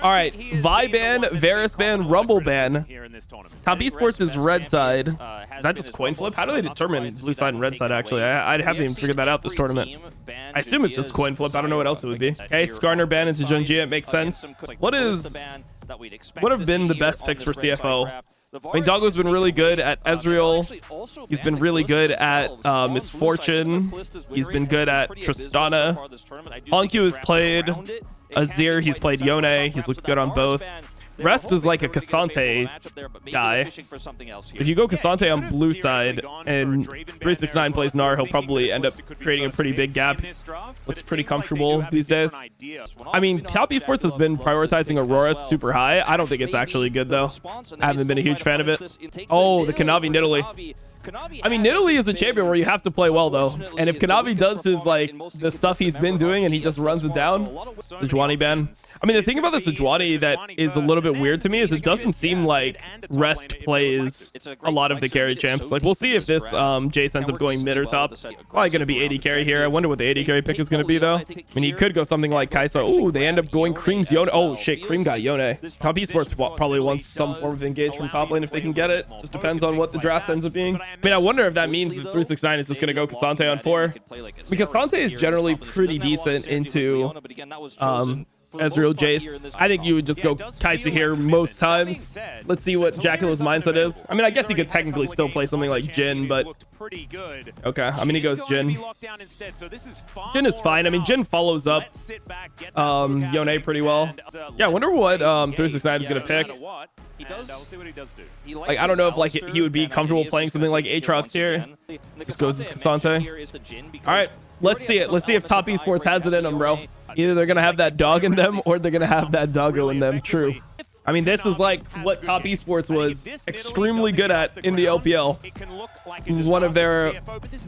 All right, Vi ban, Varus ban, Rumble ban. Top Esports is red side. Is that just coin flip? How do they determine blue side and red side, actually? I haven't even figured that out this tournament. I assume it's just coin flip. I don't know what else it would be. Okay, Skarner ban into Junjia. It makes sense. What have been the best picks for CFO? I mean, Doggo's been really good at Ezreal. He's been really good at Misfortune. He's been good at Tristana. Honkyu has played Azir. He's played Yone. He's looked good on both. Rest is like a Cassante guy. If you go Cassante on blue side and 369 plays Gnar, he'll probably end up creating a pretty big gap. Looks pretty comfortable these days. I mean, Top Esports has been prioritizing Aurora super high. I don't think it's actually good, though. I haven't been a huge fan of it. Oh, the Kanavi Nidalee. I mean, Nidalee is a champion where you have to play well, though. And if Kanavi does his, like, the stuff he's been doing and he just runs it down, Sejuani ban. I mean, the thing about the Sejuani that is a little bit weird to me is it doesn't seem like Rest plays a lot of the carry champs. Like, we'll see if this Jace ends up going mid or top. Probably going to be AD carry here. I wonder what the AD carry pick is going to be, though. I mean, he could go something like Kai'Sa. Ooh, they end up going Cream's Yone. Oh, shit, Cream got Yone. Top Esports probably wants some form of engage from top lane if they can get it. Just depends on what the draft ends up being. I mean, I wonder if that means that 369 is just going to go Cassante on 4. Because Cassante is generally pretty decent into Ezreal Jace. I think you would just go Kai'Sa here most times. Let's see what Jackalo's mindset is. I mean, I guess he could technically still play something like Jhin, but okay. I mean, he goes Jhin. Jhin is fine. I mean, Jhin follows up Yone pretty well. Yeah, I wonder what 369 is going to pick. Like, I don't know if like he would be comfortable playing something like Aatrox here. Just goes as Cassante. All right, let's see it. Let's see if Top Esports has it in them, bro. Either they're gonna have that dog in them or they're gonna have that doggo in them. True. I mean, this is like what Top Esports was extremely good at in the LPL. This is one of their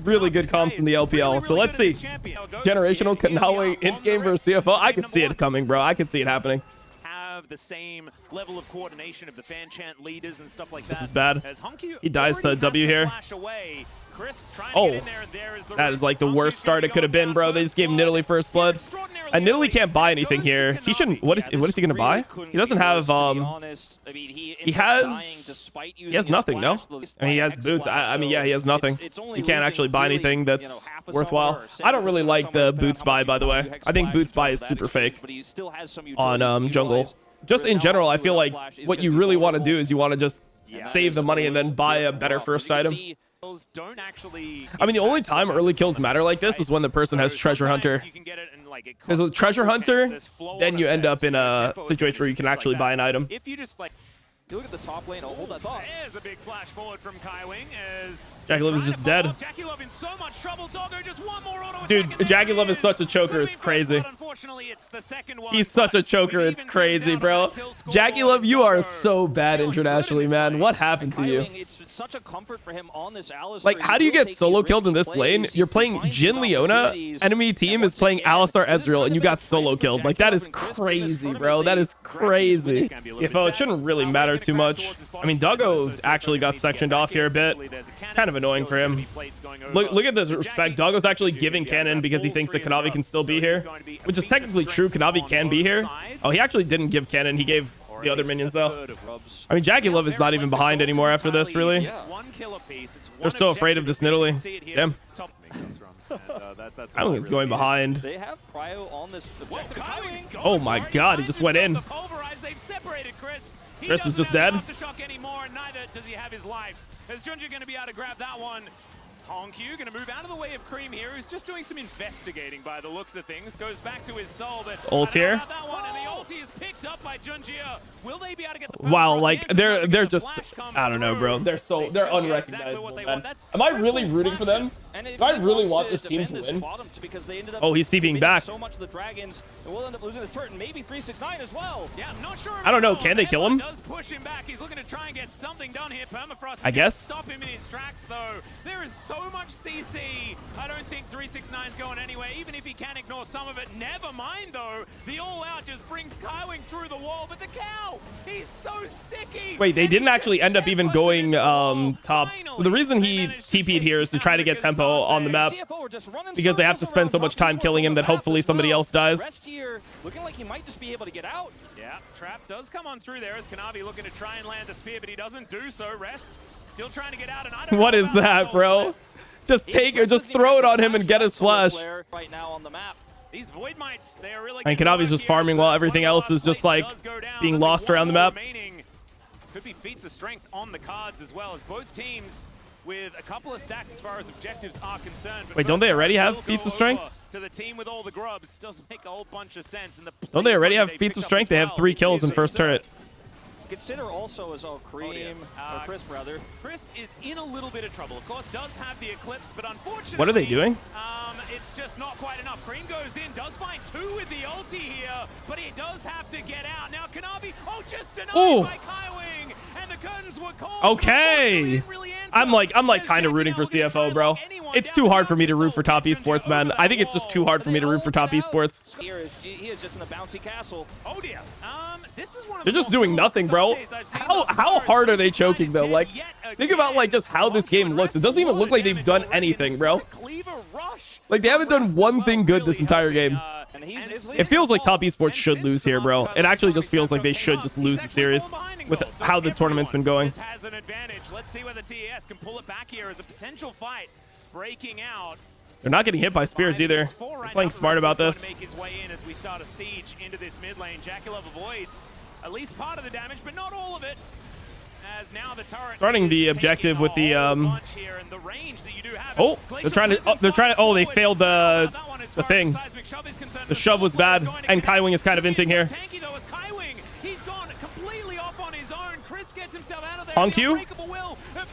really good comps in the LPL. So let's see. Generational Kanawe in game versus CFO. I could see it coming, bro. I could see it happening. The same level of coordination of the fan chant leaders and stuff like that. This is bad. He dies to W here. Oh, that is like the worst start it could have been, bro. They just gave Nidalee first blood. And Nidalee can't buy anything here. He shouldn't. What is he gonna buy? He doesn't have he has nothing, no? I mean, he has boots. I mean, yeah, he has nothing. He can't actually buy anything that's worthwhile. I don't really like the boots buy, by the way. I think boots buy is super fake on jungle. Just in general, I feel like what you really want to do is you want to just save the money and then buy a better first item. I mean, the only time early kills matter like this is when the person has Treasure Hunter. Because with Treasure Hunter, then you end up in a situation where you can actually buy an item. You look at the top lane. Oh, hold that thought. There's a big flash forward from Kaiwing as JackeyLove is just dead. JackeyLove in so much trouble. Doggo just one more auto. Dude, JackeyLove is such a choker. It's crazy. He's such a choker. It's crazy, bro. JackeyLove, you are so bad internationally, man. What happened to you? It's such a comfort for him on this Alistar. Like, how do you get solo killed in this lane? You're playing Jhin Leona. Enemy team is playing Alistar Ezreal, and you got solo killed. Like, that is crazy, bro. That is crazy. CFO, it shouldn't really matter too much. I mean, Doggo actually got sectioned off here a bit. Kind of annoying for him. Look at this respect. Doggo's actually giving cannon because he thinks that Kanavi can still be here, which is technically true. Kanavi can be here. Oh, he actually didn't give cannon. He gave the other minions, though. I mean, JackeyLove is not even behind anymore after this, really. They're so afraid of this Nidalee. Damn. I think he's going behind. They have Prio on this objective. Oh my god, he just went in. Chris was just dead. Neither does he have his life. Is Junji going to be able to grab that one? Honkyu going to move out of the way of Cream here, who's just doing some investigating by the looks of things. Goes back to his soul, but ult here. That one, and the ulti is picked up by Junjia. Will they be able to get the wow, like they're just, I don't know, bro. They're unrecognizable, man. Am I really rooting for them? Do I really want this team to win? Oh, he's TPing back. So much of the dragons, and we'll end up losing this turret, and maybe 369 as well. Yeah, I'm not sure. I don't know. Can they kill him? Does push him back. He's looking to try and get something done here. Permafrost. I guess. Stop him in his tracks, though. There is so much CC. I don't think 369's going anywhere, even if he can ignore some of it. Never mind, though. The all-out just brings Kaiwing going through the wall, but the cow, he's so sticky. Wait, they didn't actually end up even going top. So the reason he TP'd here is to try to get tempo on the map, because they have to spend so much time killing him that hopefully somebody else dies. Looking like he might just be able to get out. Yeah, trap does come on through there as Kanavi looking to try and land the spear, but he doesn't do so. Rest still trying to get out, and I don't know what is that, bro? Just take it, just throw it on him and get his flash. Right now on the map. These Void Mites, they are really. And Kanavi's just farming while everything else is just like being lost around the map. Could be feats of strength on the cards as well, as both teams with a couple of stacks as far as objectives are concerned. But wait, don't they already have feats of strength? To the team with all the grubs doesn't make a whole bunch of sense. And don't they already have feats of strength? They have 3 kills in first turret. Consider also as Cream, or Crisp rather. Crisp is in a little bit of trouble. Of course, does have the Eclipse, but unfortunately, what are they doing? It's just not quite enough. Cream goes in, does find 2 with the ulti here, but he does have to get out. Now Kanavi, just denied by Kaiwing, and the curtains were called. Okay. I'm like kind of rooting for CFO, bro. It's too hard for me to root for top esports, man. I think it's just too hard for me to root for top esports. He is just in a bouncy castle. Oh dear. This is one of they're just doing nothing, bro. How hard are they choking though? Like, think about like just how this game looks. It doesn't even look like they've done anything, bro. Like they haven't done one thing good this entire game. It feels like top esports should lose here, bro. It actually just feels like they should just lose the series with how the tournament's been going. Has an advantage. Let's see whether TES can pull it back here as a potential fight breaking out. They're not getting hit by spears either. They're playing smart about this. Make his way in as we start a siege into this mid lane. JackeyLove avoids at least part of the damage, but not all of it. As now the turret starting the objective with the they failed the thing. The shove was bad, and Kaiwing is kind of inting here.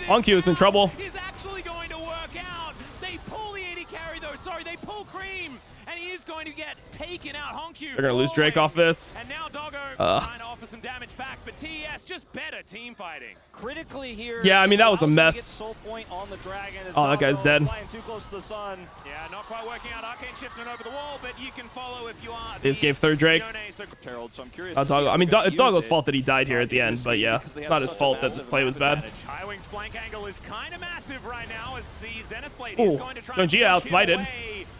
Honkyu is in trouble. He's actually going to work out. They pull the 80 carry though. Sorry, they pull Cream, and he is going to get taken out. Honkyu. They're gonna lose Drake off this. And now Doggo trying to offer some damage back, but TES just better team fighting. Critically here. Yeah, I mean that was a mess. On the dragon oh, that guy's dead. Too close to the sun. Yeah, not quite working out. Arcane shifting over the wall, but you can follow if you are. They just gave third Drake. So I'm curious. I mean, it's Doggo's fault that he died here at the end, but yeah, it's not his fault that this play was bad. Kaiwing's flank angle is kind of massive right now as the Zenith Blade is going to try and outsmited.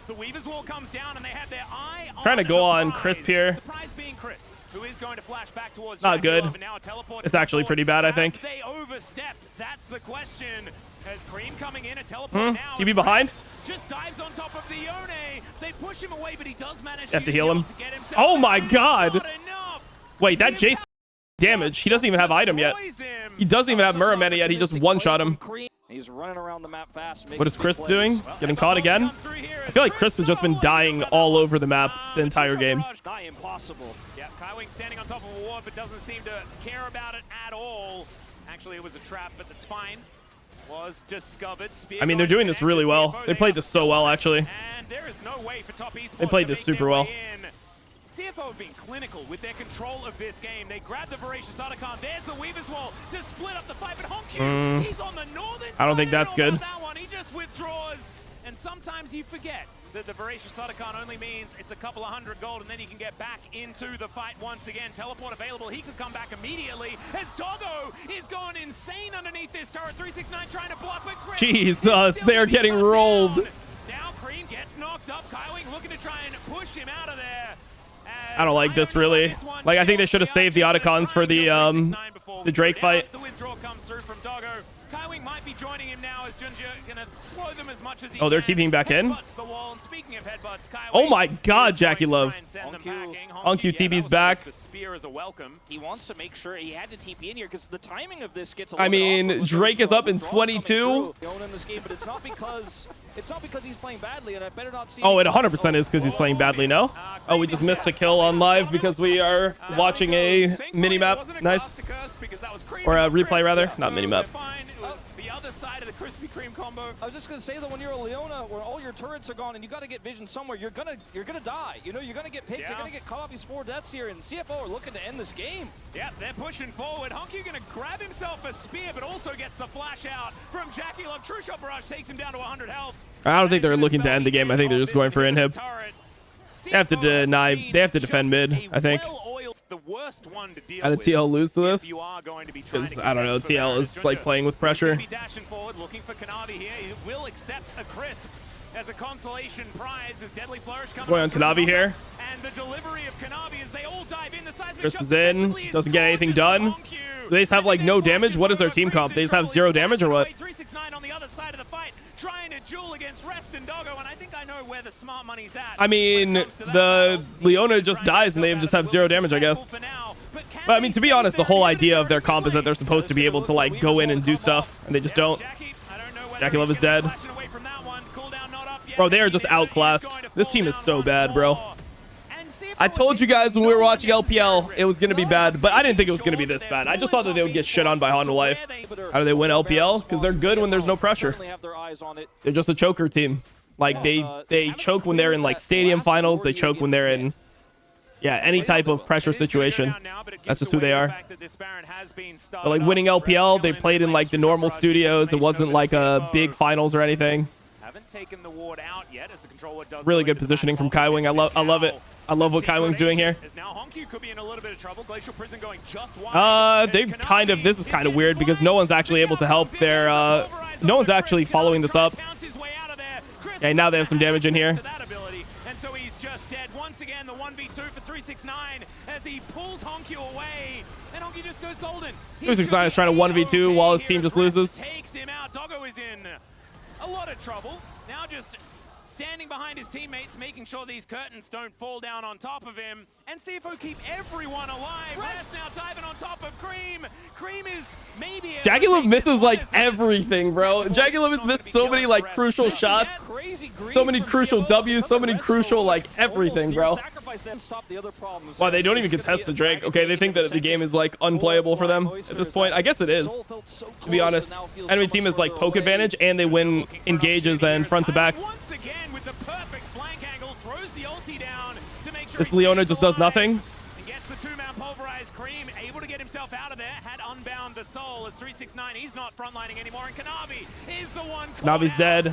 The Weaver's Wall comes down and they have their eye on trying to go on Crisp here. The prize being Crisp, who is going to flash back towards not good. It's actually pretty bad, I think. They overstepped. That's the question. As Cream coming in, a teleport now. TB behind. Just dives on top of the Yone. They push him away, but he does manage to heal him. Oh my god. Wait, that Jace damage. He doesn't even have item yet. He doesn't even have Muramana yet. He just one-shot him. He's running around the map fast. What is Crisp doing? Getting caught again? I feel like Crisp has just been dying all over the map the entire game. Not impossible. Yeah, Kaiwing standing on top of a ward, but doesn't seem to care about it at all. Actually, it was a trap, but that's fine. Was discovered. I mean, they're doing this really well. They played this so well, actually. And there is no way for top esports. They played this super well. CFO have been clinical with their control of this game. They grab the Voracious Otacon. There's the Weaver's Wall to split up the fight, but Honkyu, he's on the northern side. I don't think that's good. That one. He just withdraws, and sometimes you forget that the Voracious Otacon only means it's a couple of 100 gold, and then you can get back into the fight once again. Teleport available. He could come back immediately as Doggo is going insane underneath this turret. 369 trying to block, but Jesus, they're getting rolled. Down. Now Cream gets knocked up. Kaiwing looking to try and push him out of there. I don't like this really. Like I think they should have saved the Otacons for the Drake fight. The withdrawal comes through from Doggo. Kaiwing might be joining him now as Junja gonna slow them as much as he can. They're keeping back in. The wall. And speaking of headbutts, Kaiwing oh my god, JackeyLove. Honkyu TB's back. The spear as a welcome. He wants to make sure he had to TP in here because the timing of this gets I mean, Drake is up in 22. But it's not because he's playing badly, and I better not see. Oh, it 100% is because he's playing badly, no? Oh, we just missed a kill on live because we are watching a mini-map. Nice. Or a replay, rather. Not mini-map. The other side of the Krispy Kreme combo. I was just gonna say that when you're a Leona, where all your turrets are gone and you got to get vision somewhere, you're gonna die. You know, you're gonna get picked. Yeah. You're gonna get caught up. These 4 deaths here, and CFO are looking to end this game. Yeah, they're pushing forward. Honkyu gonna grab himself a spear, but also gets the flash out from JackeyLove. True Shot Barrage takes him down to 100 health. I don't think they're looking to end the game. I think they're just going for inhib. They have to deny. They have to defend mid, I think. the worst one to deal How did with TL lose to if this? you are going to be trying to Because, I don't know, contest for TL Varus. is just like playing with pressure. He's gonna be dashing forward, looking for Kanavi here. He will accept a crisp as a consolation prize as Deadly Flourish comes Going on Kanavi here. And the delivery of Kanavi as they all dive in. The seismic Crisp shot is in, defensively is doesn't get anything gorgeous done. from Honku. Do they just have like no damage? What is their team comp? They just have 0 damage or what? 369 on the other side of the fight, trying to duel against Rest and Doggo, and I think I know where the smart money's at. I mean, the Leona just dies and they just have 0 damage, I guess. But I mean, to be honest, the whole idea of their comp is that they're supposed to be able to like go in and do stuff, and they just don't. Jackie Love is dead. Bro, they are just outclassed. This team is so bad, bro. I told you guys when we were watching LPL, it was going to be bad, but I didn't think it was going to be this bad. I just thought that they would get shit on by Honda Life. How do they win LPL? Because they're good when there's no pressure. They're just a choker team. Like, they choke when they're in, like, stadium finals. They choke when they're in, yeah, any type of pressure situation. That's just who they are. But, like, winning LPL, they played in, like, the normal studios. It wasn't, like, a big finals or anything. Taken the ward out yet as the controller does really good positioning from Kaiwing. I love it. I love what Kaiwing's doing here. This is kind of weird because no one's actually able to help their no one's actually following this up. Okay, now they have some damage in here. And so he's just dead once again. The 1v2 for 369 as he pulls Honku away, and Honku just goes golden. 369 is trying to 1v2 while his team just loses. Takes him out. Doggo is in a lot of trouble. Now just standing behind his teammates, making sure these curtains don't fall down on top of him. And CFO keep everyone alive. Rest now diving on top of Cream. Cream is maybe... Jackie Love misses like everything, bro. Jackie Love has missed so many like crucial shots. So many crucial W's, so many crucial like everything, bro. Wow, they don't even contest the Drake. Okay, they think that the game is like unplayable for them at this point. I guess it is, to be honest. Enemy team is like poke advantage and they win engages and front to backs. This Leona just does nothing. Gets the two-man pulverized. Cream able to get himself out of there. Had unbound the soul as 369. He's not frontlining anymore. And Kanavi is the one. Navi's dead.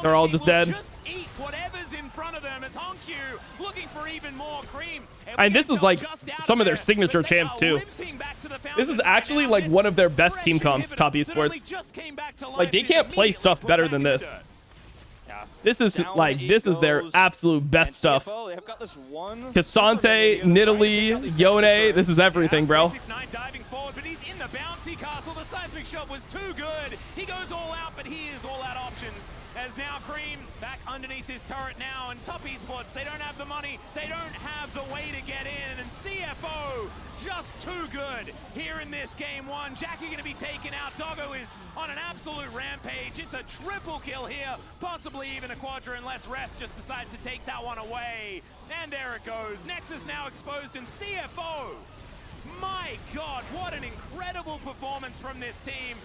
They're all just dead. Just eat whatever's in front of them. It's Honku looking for even more. Cream. And this is like some of their signature champs too. This is actually like one of their best team comps, Top Esports. Like they can't play stuff better than this. This is like, this is their absolute best stuff. Cassante, Nidalee, Yone, this is everything, bro. Diving forward, but he's in the bouncy castle. The seismic shot was too good. He goes all out, but he is all out options. As now Cream back underneath this turret now, and Top Esports, they don't have the money, they don't have the way to get in, and CFO just too good here in this game one. Jackie gonna be taken out. Doggo is on an absolute rampage. It's a triple kill here, possibly even a quadra unless Rest just decides to take that one away. And there it goes. Nexus now exposed, and CFO. My God, what an incredible performance from this team.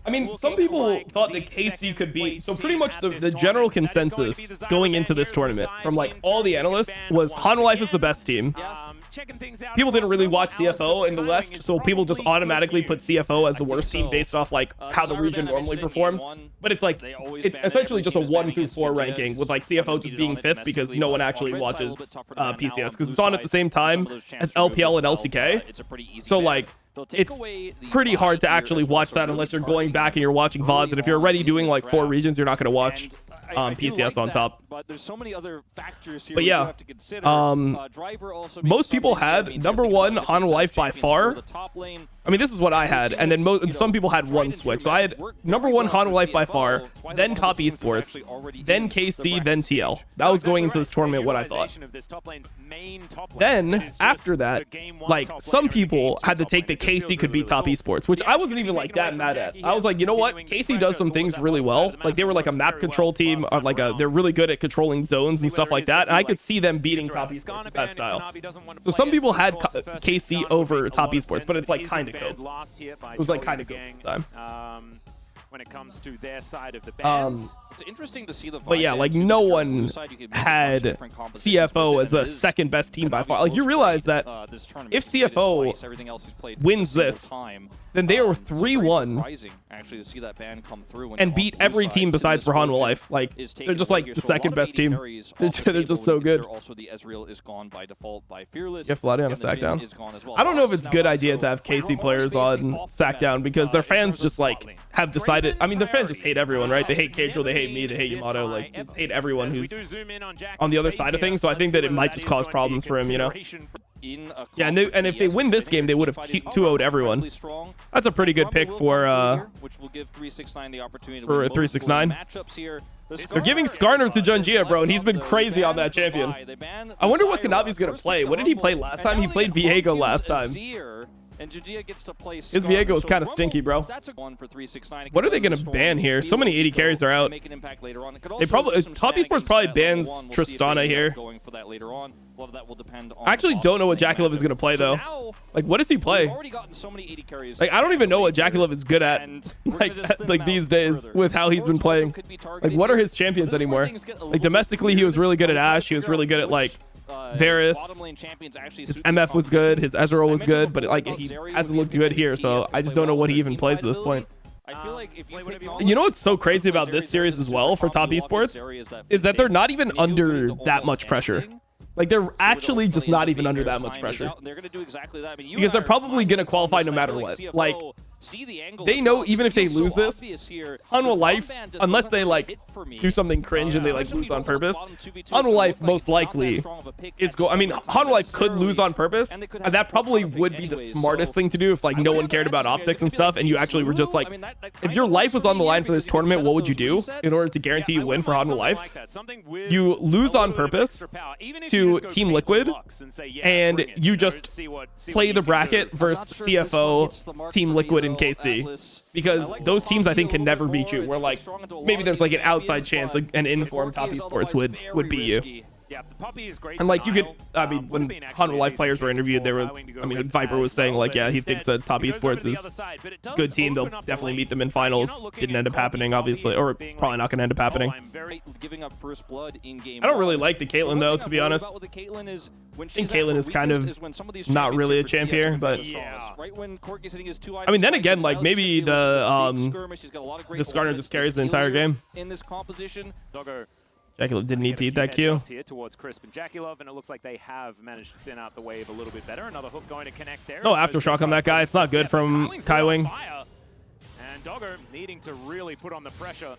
I mean, some people thought that KC could be, so pretty much the general consensus going into this tournament from like all the analysts was Hanwha Life is the best team. People didn't really watch CFO in the West, so people just automatically put CFO as the worst team based off like how the region normally performs. But it's like, it's essentially just a 1 through 4 ranking with like CFO just being 5th because no one actually watches PCS because it's on at the same time as LPL and LCK. So like, it's pretty hard to actually watch that unless you're going back and you're watching VODs. And if you're already doing like 4 regions, you're not going to watch PCS on top. But there's so many other factors here. But yeah, most people had #1 Hanwha Life by far. I mean, this is what I had, and then some people had one switch. So I had #1 Hanwha Life by far, then Top Esports, then KC, then TL. That was going into this tournament what I thought. Then after that, like some people had to take that KC could beat Top Esports, which I wasn't even like that mad at. I was like, you know what? KC does some things really well. Like they were like a map control team, or like they're really good at controlling zones and stuff like that. And I could see them beating Top Esports with that style. So some people had KC over Top Esports, but it's like kind of good. It was like kind of good time. when it comes to their side of the bands. It's interesting to see the. But yeah, like no one had CFO as the second best team by far. Like you realize that if CFO wins this, then they are 3-1 actually to see that ban come through and beat every team besides for Hanwha Life. Like they're just like the second best team. They're just so good. Also, the Ezreal is gone by default by Fearless. Yeah, Vladi on a sack down. I don't know if it's a good idea to have KC players on sack down because their fans just like have decided. I mean, their fans just hate everyone, right? They hate Keijo, they hate me, they hate Yamato. Like they hate everyone who's on the other side of things. So I think that it might just cause problems for him, you know. Yeah, and if they win this game, they would have 2-0'd everyone. That's a pretty good pick for which will give 369 the opportunity to for 369. They're giving Skarner to Junjia, bro, and he's been crazy on that champion. I wonder what Kanavi's gonna play. What did he play last time? He played Viego last time. And Junjia gets to play his Viego is kind of stinky, bro. What are they gonna ban here? So many 80 carries are out. They probably Top Esports probably bans Tristana here. I actually don't know what JackeyLove is gonna play though. Like, what does he play? Like, I don't even know what JackeyLove is good at. Like these days with how he's been playing. Like, what are his champions anymore? Like domestically, he was really good at Ashe. He was really good at like Varus. His MF was good. His Ezreal was good, but like he hasn't looked good here. So I just don't know what he even plays at this point. You know what's so crazy about this series as well for Top Esports is that they're not even under that much pressure. Like they're actually just not even under that much pressure. Because they're probably gonna qualify no matter what. Like they know even if they lose this, Hanwha Life, unless they like do something cringe and they like lose on purpose, Hanwha Life most likely is I mean, Hanwha Life could lose on purpose, and that probably would be the smartest thing to do if like no one cared about optics and stuff, and you actually were just like, if your life was on the line for this tournament, what would you do in order to guarantee you win for Hanwha Life? You lose on purpose to Team Liquid, and you just play the bracket versus CFO, Team Liquid, and KC, because those teams I think can never beat you. Where like maybe there's like an outside chance like an informed Top Esports would beat you. Yeah, the puppy is great. And like you could, I mean, when Hanwha Life players were interviewed, they were, I mean, Viper was saying like, yeah, he thinks that Top Esports is a good team. They'll definitely meet them in finals. Didn't end up happening, obviously, or it's probably not going to end up happening. I don't really like the Caitlyn though, to be honest. I think Caitlyn is kind of not really a champ here, but I mean, then again, like maybe the Skarner just carries the entire game. JackeyLove didn't need to eat that Q. Here towards Crisp and JackeyLove, and it looks like they have managed to thin out the wave a little bit better. Another hook going to connect there. No aftershock on that guy. It's not good from Kaiwing. And Dogger needing to really put on the pressure.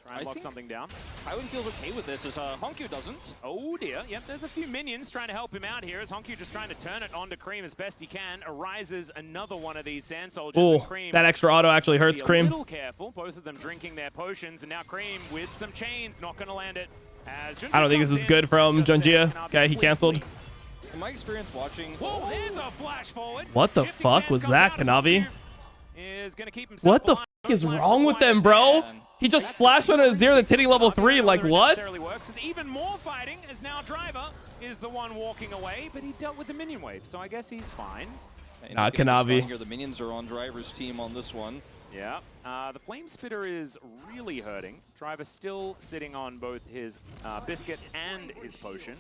Try and lock something down. Kaiwing feels okay with this, as Honku doesn't. Oh dear. Yep, there's a few minions trying to help him out here as Honku just trying to turn it onto Cream as best he can. Arises another one of these Sand Soldiers. Oh, that extra auto actually hurts Cream. A little careful. Both of them drinking their potions, and now Cream with some chains, not going to land it. I don't think this is good from Junjia. Okay, he canceled. In my experience watching... Whoa, there's a flash forward. What the fuck was that, Kanavi? What the fuck is wrong with them, bro? He just flashed on a Azir that's hitting level 3. Like, what? Even more fighting as now Driver is the one walking away, but he dealt with the minion wave, so I guess he's fine. Not Kanavi. Here, the minions are on Driver's team on this one. Yeah, the Flame Spitter is really hurting. Driver still sitting on both his Biscuit and his Potion.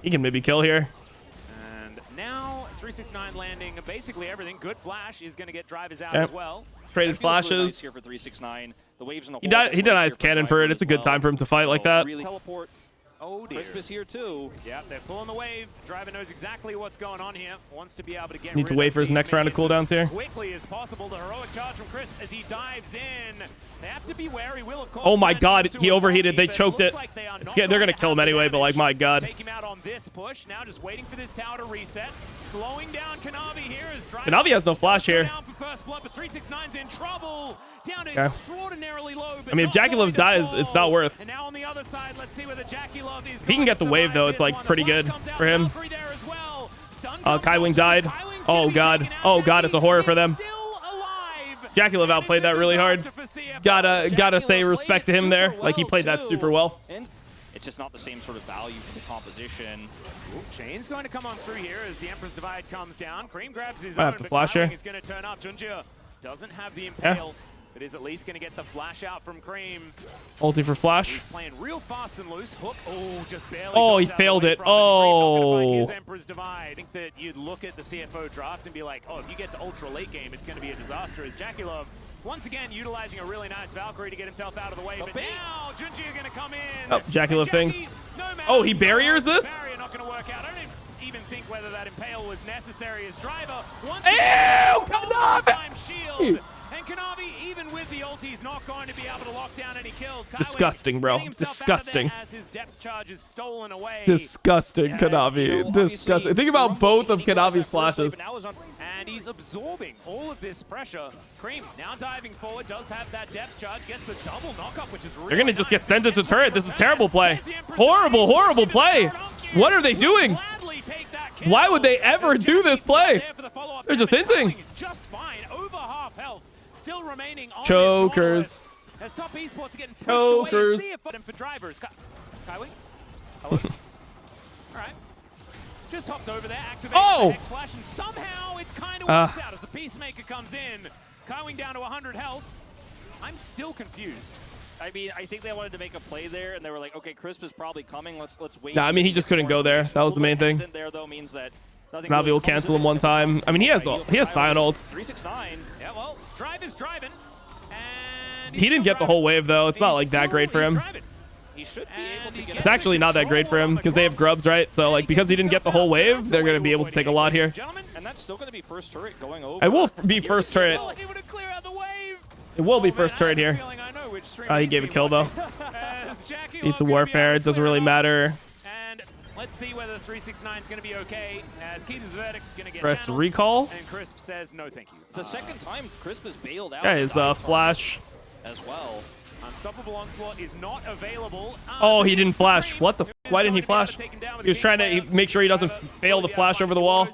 He can maybe kill here. And now 369 landing basically everything. Good flash is going to get Drivers out as well. Traded flashes. Here for 369. The waves in the he denies cannon for it. It's a good time for him to fight like that. Teleport. Oh dear. Crisp is here too. Yeah, they're pulling the wave. Driver knows exactly what's going on here. Wants to be able to get Need to wait for his next round of cooldowns here. Quickly as possible. The heroic charge from Crisp as he dives in. They have to be wary. Will of course. Oh my God, he overheated. They choked it. They're gonna kill him anyway, but like my God. Take him out on this push. Now just waiting for this tower to reset. Slowing down Kanavi here as Driver. Kanavi has no flash here. Down for first blood, but 369's in trouble. Down extraordinarily low. I mean, if JackeyLove dies, it's not worth. And now on the other side, let's see where the JackeyLove is. If he can get the wave though, it's like pretty good for him. Kaiwing died. Oh God. Oh God, it's a horror for them. JackeyLove outplayed that really hard. Gotta say respect to him there. Like he played that super well. It's just not the same sort of value for the composition. Chain's going to come on through here as the Emperor's Divide comes down. Cream grabs his I have to flash here. He's going to turn up. Junjia doesn't have the Impale. But is at least going to get the flash out from Cream. Ulti for flash. He's playing real fast and loose. Hook. Oh, just barely. Oh, he failed it. Oh. His Emperor's Divide. I think that you'd look at the CFO draft and be like, oh, if you get to ultra late game, it's going to be a disaster. As JackeyLove, once again, utilizing a really nice Valkyrie to get himself out of the way. But now, Junji are going to come in. Oh, JackeyLove things. Oh, he barriers this? Barrier not going to work out. I don't even think whether that Impale was necessary as driver. Once Kanavi! Shield. And Kanavi, even with the ulti, is not going to be able to lock down any kills. Disgusting, bro. Disgusting. As his depth charge is stolen away. Disgusting, Kanavi. Disgusting. Think about both of Kanavi's flashes. And he's absorbing all of this pressure. Cream now diving forward, does have that depth charge, gets the double knockup, which is really They're going to just get sent into turret. This is terrible play. Horrible, horrible play. What are they doing? Why would they ever do this play? They're just hinting. Just fine. Over half health. Still remaining on Chokers. as top esports are getting pushed Chokers. away. For drivers. Kaiwi? Hello? Alright. Just hopped over there, activated the next flash, and somehow it kind of works out as the Peacemaker comes in. Kaiwing down to 100 health. I'm still confused. I mean, I think they wanted to make a play there, and they were like, okay, Crisp is probably coming. Let's wait. Nah, I mean, he just couldn't go there. That was the main thing. There, though, means that Navi will cancel him one time. I mean, he has Scion ult. 369. Yeah, well, drive is driving. And he didn't get the whole wave, though. It's not like that great for him. He should be able to get It's actually not that great for him because they have grubs, right? So, like, because he didn't get the whole wave, they're going to be able to take a lot here. And that's still going to be first turret going over. It will be first turret. It will be first turret here. He gave a kill, though. It's a warfare. It doesn't really matter. And let's see whether 369 is going to be okay. As Keith's verdict going to get Press channeled, recall. and Crisp says no, thank you. It's the second time Crisp has bailed out. Yeah, his flash. As well. Unstoppable Onslaught is not available. Oh, he didn't flash. What the f? Why didn't he flash? He was trying to make sure he doesn't fail the flash over the wall.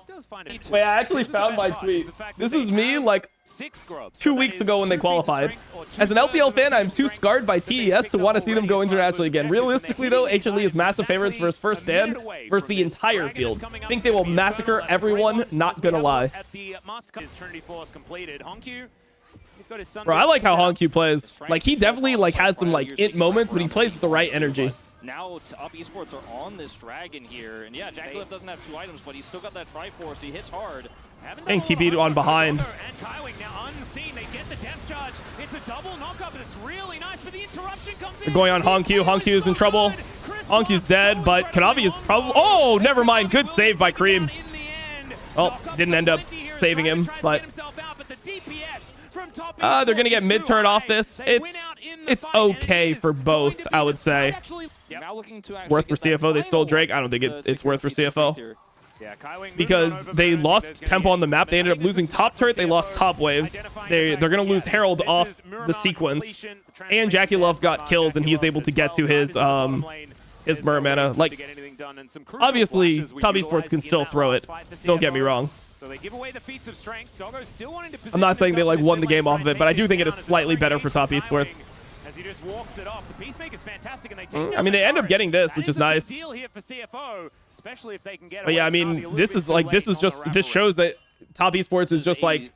Wait, I actually found my tweet. This is me like 2 weeks ago when they qualified. As an LPL fan, I'm too scarred by TES to want to see them go internationally again. Realistically, though, HLE is massive favorites versus first stand versus the entire field. Think they will massacre everyone, not gonna lie. Bro, I like how Honku plays. Like, he definitely like has some like it moments, but he plays with the right energy. Now, Top Esports are on this dragon here, and yeah, JackeyLove doesn't have 2 items, but he's still got that Triforce. He hits hard. Getting TP'd on behind. And Kaiwing now unseen. They get the depth charge. It's a double knockup, and it's really nice. But the interruption comes in. They're going on Honku. Honku's in trouble. Honku's dead, but Kanavi is probably. Oh, never mind. Good save by Cream. Oh, didn't end up saving him, but. They're gonna get mid turn off this. It's okay for both, I would say. Worth for CFO. They stole Drake. I don't think it's worth for CFO. Because they lost tempo on the map. They ended up losing top turret. They lost top waves. They're gonna lose Herald off the sequence. And JackeyLove got kills, and he's able to get to his Mirror mana. Like, obviously, Top Esports can still throw it. Don't get me wrong. So they give away the feats of strength. Doggo still wanting to position. I'm not saying they like won the game off of it, but I do think it is slightly better for Top Esports. As he just walks it off. The Peacemaker's fantastic, and they take I mean, they end up getting this, which is nice. Deal here for CFO, especially if they can get. But yeah, I mean, this shows that Top Esports is just like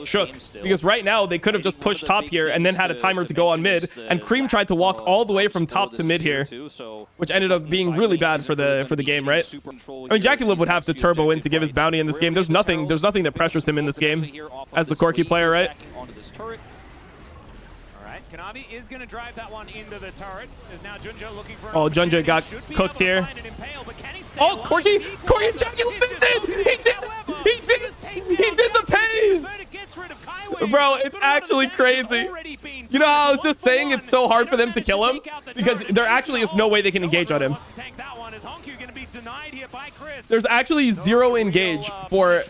shook, because right now they could have just pushed top here and then had a timer to go on mid, and Cream tried to walk all the way from top to mid here, which ended up being really bad for the game, right? I mean, JackeyLove would have to turbo in to give his bounty in this game. There's nothing that pressures him in this game as the Corki player, right? Kanavi is going to drive that one into the turret. Is now Junjo looking for. Oh, Junjo got cooked here. Oh, Corki and JackeyLove he did the pays. Bro, it's actually crazy. You know how I was just saying it's so hard for them to kill him? Because there actually is no way they can engage on him. There's actually zero engage for,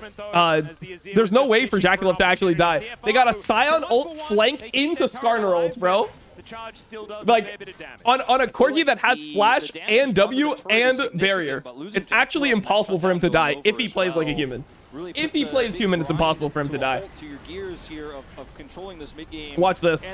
there's no way for JackeyLove to actually die. They got a Scion ult flank into Skarner ult, bro. Like, on a Corki that has flash and W and barrier, it's actually impossible for him to die if he plays like a human. If he plays human, it's impossible for him to die. Watch this.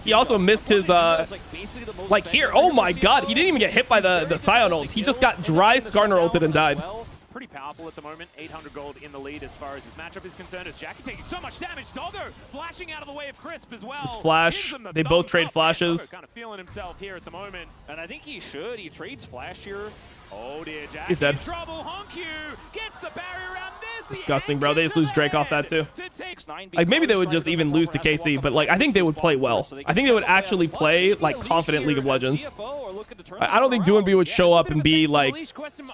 He also missed his, like here. Oh my god, he didn't even get hit by the Scion ult. He just got dry Skarner ulted and died. pretty powerful at the moment. 800 gold in the lead as far as his matchup is concerned, as Jackie taking so much damage. Doggo flashing out of the way of Crisp as well. This flash, they both trade flashes. Kind of feeling himself here at the moment. And I think he should. He trades flash here. Oh dear, Jackie He's dead. in trouble. Honku gets the barrier around. Disgusting, bro. They just lose Drake off that too. Like, maybe they would just even lose to KC, but like, I think they would play well. I think they would actually play like confident League of Legends. I don't think Doinb would show up and be like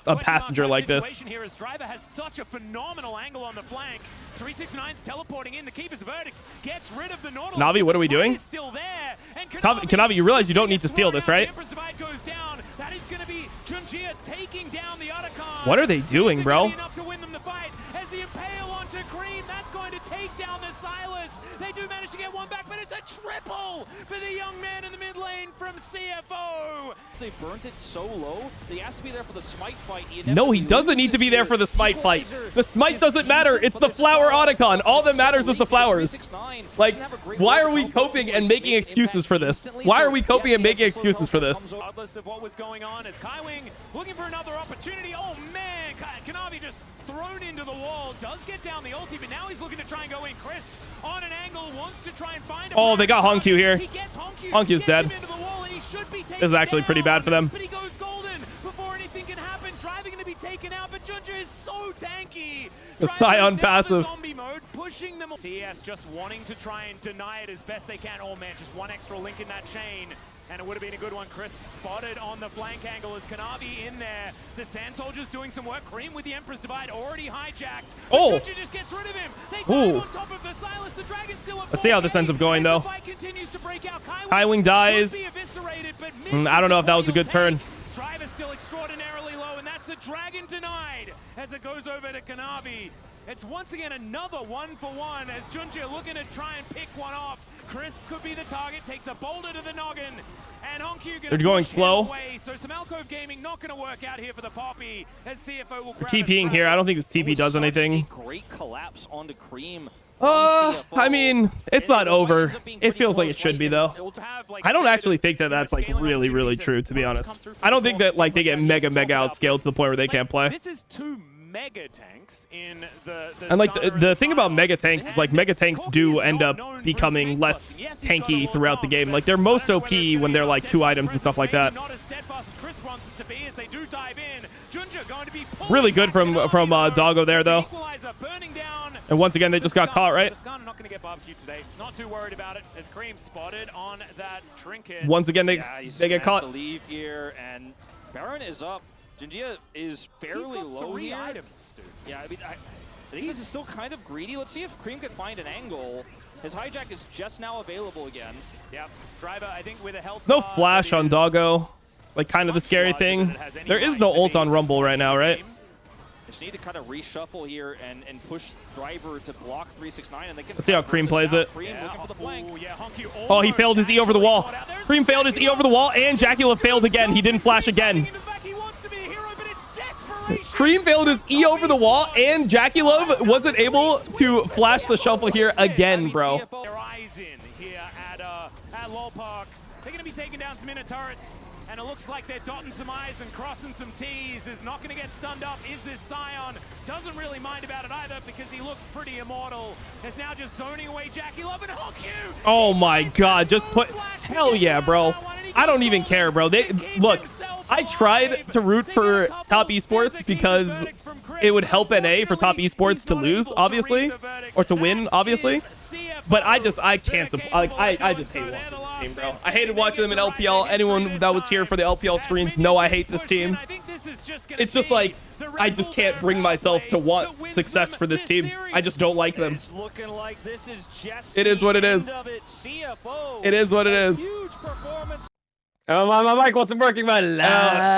a passenger like this. Here as Driver has such a phenomenal angle on the flank. 369's teleporting in. The Keeper's verdict gets rid of the Nautilus. Navi, what are we doing? Kanavi, you realize you don't need to steal this, right? That is going to be Junjia taking down the Otacon. What are they doing, bro? As the Impale onto Cream, that's going to take down the Silas. They do manage to get one back, but it's a triple for the young man in the mid lane from CFO. They burnt it so low, they has to be there for the smite fight. No, he doesn't need to be there for the smite fight. The smite doesn't matter. It's the flower Otacon. All that matters is the flowers. Like, why are we coping and making excuses for this? Why are we coping and making excuses for this? Regardless of what was going on, it's Kaiwing looking for another opportunity. Oh man, Kanavi just thrown into the wall, does get down the ulti, but now he's looking to try and go in. Crisp on an angle, wants to try and find Oh, they got Honku here. Honku's dead. This is actually pretty bad for them. But he goes golden before anything can happen. Driver going to be taken out, but Junja is so tanky. The Scion passive. Zombie mode, pushing them. TES just wanting to try and deny it as best they can. Oh man, just one extra link in that chain. And it would have been a good one. Crisp spotted on the flank angle as Kanavi in there. The Sand Soldiers doing some work. Cream with the Emperor's Divide already hijacked. Oh! Junja just gets rid of him. They dive on top of the Silas. The Dragon's still at Let's see how this ends up going, though. Kaiwing dies. I don't know if that was a good turn. Driver still extraordinarily low, and that's the Dragon denied as it goes over to Kanavi. It's once again another 1-for-1 as Junja looking to try and pick one off. Crisp could be the target, takes a boulder to the noggin, and Honku they're going slow. Away. So some Alcove Gaming not going to work out here for the Poppy as CFO will grab TPing here. I don't think this TP does anything. Great collapse onto Cream. I mean, it's not over. It feels like it should be, though. I don't actually think that that's like really, really true, to be honest. I don't think that like they get mega outscaled to the point where they can't play. This is two mega tanks in the and like the thing about mega tanks is like mega tanks do end up becoming less tanky throughout the game. Like they're most OP when they're like 2 items and stuff like that. Really good from Doggo there though. And once again they just got caught, right? Not going to get barbecued today. Not too worried about it as Cream spotted on that trinket. Once again they get caught. To leave here and Baron is up. Junjia is fairly low here. Items, dude. Yeah, I mean, I think he's still kind of greedy. Let's see if Cream can find an angle. His hijack is just now available again. Yep. Driver, I think with a health no flash on Doggo. Like kind of the scary thing. There is no ult on Rumble right now, right? Just need to kind of reshuffle here and push Driver to block 369, and they can. Let's see how Cream plays it. Cream looking for the flank. Oh, he failed his E over the wall. Cream failed his E over the wall, and Jacula failed again. He didn't flash again. Cream failed his E over the wall, and Jacula wasn't able to flash the shuffle here again, bro. Their eyes in here at Lol Park. They're going to be taking down some inner turrets, and it looks like they're dotting some I's and crossing some T's. Is not going to get stunned up. Is this Scion? Doesn't really mind about it either because he looks pretty immortal. Is now just zoning away Jacula and Honku. Oh my god, just put... Hell yeah, bro. I don't even care, bro. Look, I tried to root for Top Esports because it would help NA for Top Esports to lose, obviously, or to win, obviously. But I can't support. I just hate watching this team, bro. I hated watching them in LPL. Anyone that was here for the LPL streams know I hate this team. It's just like I just can't bring myself to want success for this team. I just don't like them. It is what it is. It is what it is. Oh, my mic wasn't working, man.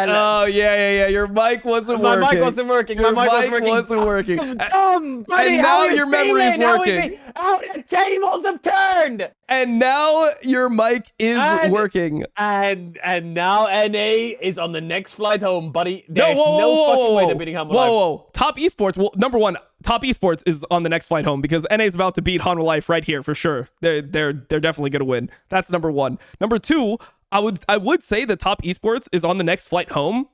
Oh, yeah. Your mic wasn't working. My mic wasn't working. Your mic wasn't working. Dumb, buddy, and now your memory is working. How the tables have turned. And now your mic is working. And now NA is on the next flight home, buddy. There's no fucking way they're beating Hanwha Life. Whoa. Top Esports. Well, number one, Top Esports is on the next flight home because NA is about to beat Hanwha Life right here for sure. They're definitely gonna win. That's number one. Number two, I would say that Top Esports is on the next flight home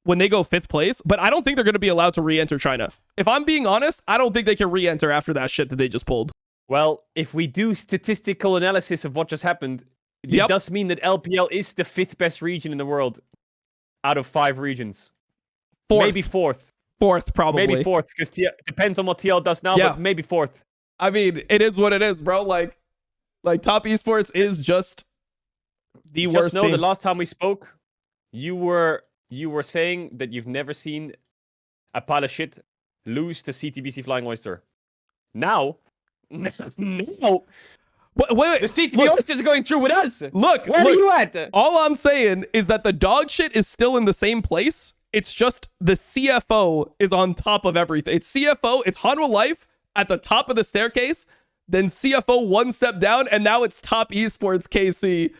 when they go 5th place, but I don't think they're going to be allowed to re-enter China. If I'm being honest, I don't think they can re-enter after that shit that they just pulled. Well, if we do statistical analysis of what just happened, it does mean that LPL is the 5th best region in the world out of 5 regions. 4th. Maybe 4th. 4th, probably. Maybe 4th, because depends on what TL does now, but maybe 4th. I mean, it is what it is, bro. Like Top Esports is just the worst team. The last time we spoke, you were saying that you've never seen a pile of shit lose to CTBC Flying Oyster. Now, no. Wait. The CTB Oysters are going through with us. Look, where are you at? All I'm saying is that the dog shit is still in the same place. It's just the CFO is on top of everything. It's CFO, it's Hanwha Life at the top of the staircase, then CFO one step down, and now it's Top Esports KC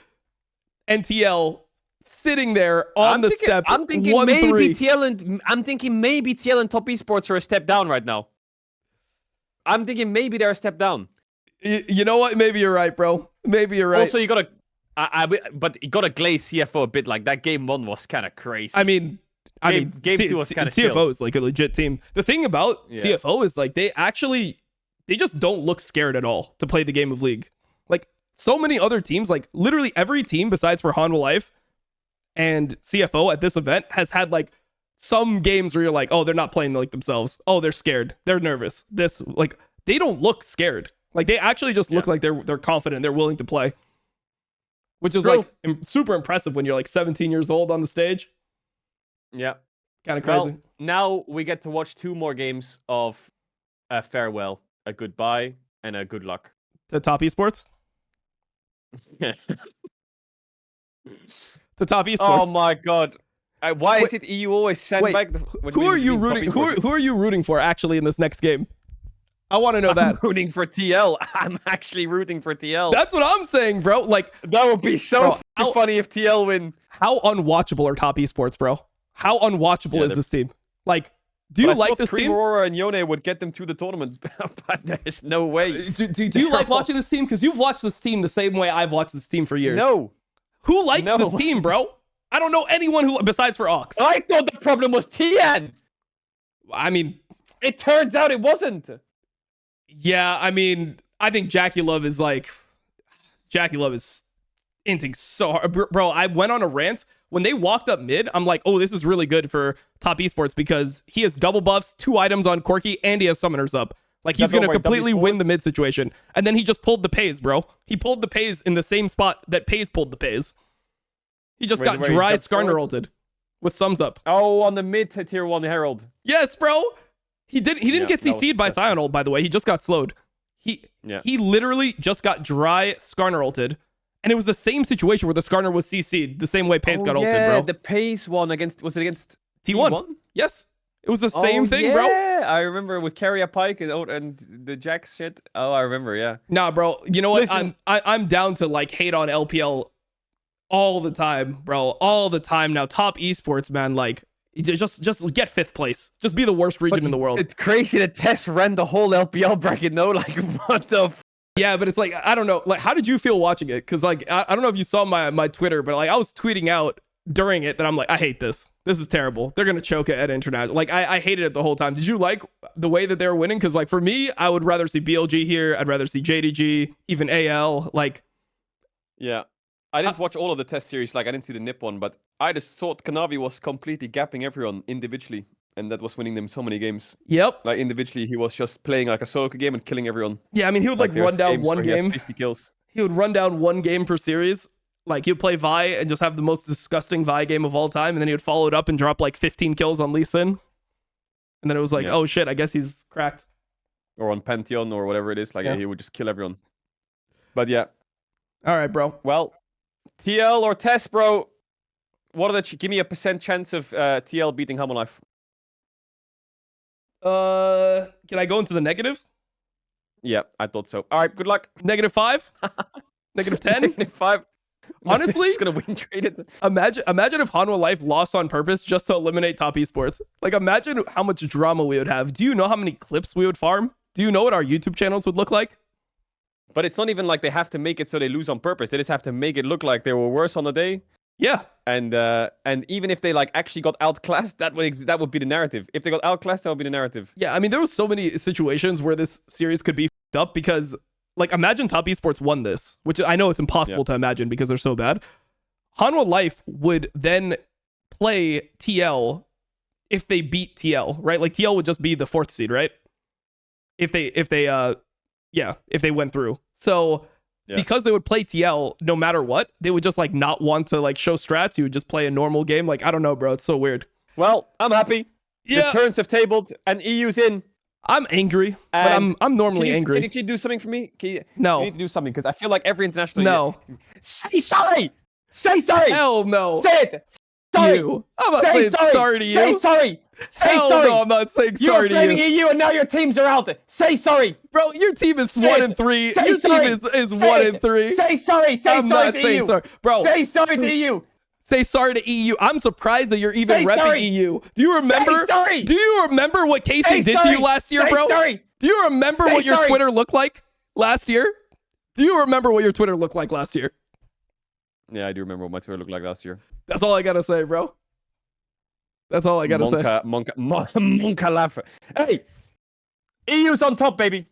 and TL sitting there on the step. I'm thinking maybe TL and Top Esports are a step down right now. I'm thinking maybe they're a step down. You know what? Maybe you're right, bro. Maybe you're right. Also, you gotta, but you gotta glaze CFO a bit. Like that game 1 was kind of crazy. I mean, game 2 was kind of CFO is like a legit team. The thing about CFO is like they just don't look scared at all to play the game of League. Like so many other teams, like literally every team besides for Hanwha Life and CFO at this event has had like some games where you're like, oh, they're not playing like themselves. Oh, they're scared. They're nervous. Like they don't look scared. Like they actually just look like they're confident. They're willing to play, which is like super impressive when you're like 17 years old on the stage. Yeah, kind of crazy. Well, now we get to watch 2 more games of a farewell, a goodbye, and a good luck. To Top Esports? To Top Esports. Oh my god. Why is it EU always send back who are you rooting who are you rooting for actually in this next game? I want to know that. I'm rooting for TL. I'm actually rooting for TL. That's what I'm saying, bro. Like that would be so funny if TL win. How unwatchable are Top Esports, bro? How unwatchable is this team? Like, do you like this team? Aurora and Yone would get them to the tournament, but there's no way. Do you like watching this team? Because you've watched this team the same way I've watched this team for years. No. Who likes this team, bro? I don't know anyone who, besides for Ox. I thought the problem was Tian. I mean, it turns out it wasn't. Yeah, I mean, I think Jackie Love is inting so hard. Bro, I went on a rant. When they walked up mid, I'm like, oh, this is really good for Top Esports because he has double buffs, 2 items on Corki, and he has summoners up. Like, he's going to completely win the mid situation. And then he just pulled the Pays, bro. He pulled the Pays in the same spot that Pays pulled the Pays. He just got dry Skarner ulted with sums up. Oh, on the mid tier 1 Herald. Yes, bro. He didn't get CC'd by Sion ult, by the way. He just got slowed. He literally just got dry Skarner ulted. And it was the same situation where the Skarner was CC'd the same way Pays got ulted, bro. The Pays one was it against T1? Yes. It was the same thing, bro. Yeah, I remember with Carrier Pike and the Jax shit. Oh, I remember, yeah. Nah, bro. You know what? Listen, I'm down to like hate on LPL all the time, bro. All the time now. Top Esports, man, like just get 5th place. Just be the worst region in the world. It's crazy that TES ran the whole LPL bracket, no? Like, what the Yeah, but it's like, I don't know. Like, how did you feel watching it? Because, like, I don't know if you saw my Twitter, but, like, I was tweeting out during it that I'm like, I hate this. This is terrible. They're going to choke it at International. Like, I hated it the whole time. Did you like the way that they were winning? Because, like, for me, I would rather see BLG here. I'd rather see JDG, even AL. Like, yeah. I didn't watch all of the test series. Like, I didn't see the NIP one, but I just thought Kanavi was completely gapping everyone individually. And that was winning them so many games. Yep. Like, individually, he was just playing like a solo game and killing everyone. Yeah, I mean, he would, like run down one game. 50 kills. He would run down one game per series. Like, he'd play Vi and just have the most disgusting Vi game of all time. And then he would follow it up and drop, like, 15 kills on Lee Sin. And then it was like, oh, shit, I guess he's cracked. Or on Pantheon or whatever it is. Like, he would just kill everyone. But, yeah. All right, bro. Well, TL or TES, bro. What are the... Give me a % chance of TL beating Hanwha Life. Can I go into the negatives? Yeah, I thought so. All right, good luck. -5? -10? -5. Honestly, just gonna win traded. Imagine if Hanwha Life lost on purpose just to eliminate Top Esports. Like, imagine how much drama we would have. Do you know how many clips we would farm? Do you know what our YouTube channels would look like? But it's not even like they have to make it so they lose on purpose. They just have to make it look like they were worse on the day. Yeah. And even if they like actually got outclassed, that would be the narrative. If they got outclassed, that would be the narrative. Yeah, I mean, there was so many situations where this series could be f***ed up because, like, imagine Top Esports won this, which I know it's impossible to imagine because they're so bad. Hanwha Life would then play TL if they beat TL, right? Like, TL would just be the 4th seed, right? If they went through. So because they would play TL no matter what, they would just like not want to like show strats. You would just play a normal game. Like, I don't know, bro. It's so weird. Well, I'm happy. Yeah. The turns have tabled and EU's in. I'm angry, but I'm normally angry. Can you do something for me? No. You need to do something because I feel like every international. No. Say sorry. Say sorry. Hell no. Say it. Sorry. I'm not saying sorry to you. Say sorry. Say Hell sorry. no, I'm not saying sorry to you. You're blaming EU and now your teams are out. Say sorry. Bro, your team is 1-3. Say Your sorry. team is 1-3. Say sorry. Say I'm sorry not to saying EU. sorry. Bro. Say sorry to EU. Say sorry to EU. I'm surprised that you're even Say repping sorry. EU. Do you remember? Say sorry. Do you remember what Casey Say did to sorry. you last year, Say bro? sorry. Do you remember Say what your sorry. Twitter looked like last year? Do you remember what your Twitter looked like last year? Yeah, I do remember what my Twitter looked like last year. That's all I gotta say, bro. That's all I gotta say. Monka laugh. Hey, EU's on top, baby.